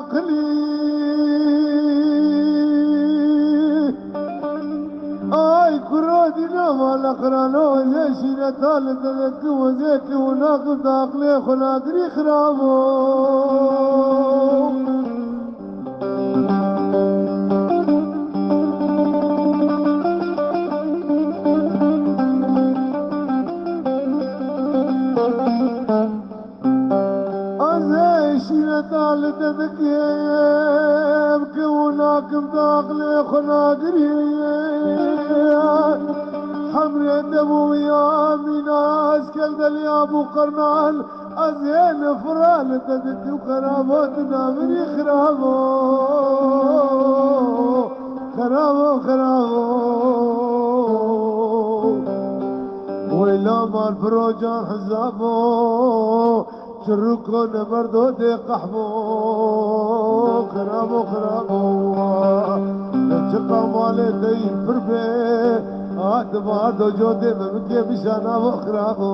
عقلي آي كرودنا والأقرانو زيشي نتال تذكي وزيكي وناقب داقلي خناقري خرابو نتال تذكي يبكي وناقب داقلي خناقري حمر دمو يا ميناس كالدل يا ابو قرنان ازين فرال تدك وخراباتنا من خرابو خرابو خرابو ويلا ما الفروجان حزابو شركو نمردو دي قحبو خرابو خرابو نتشقى مالي دي فربي آدم آدو جودي ممكن بشانا وخرابو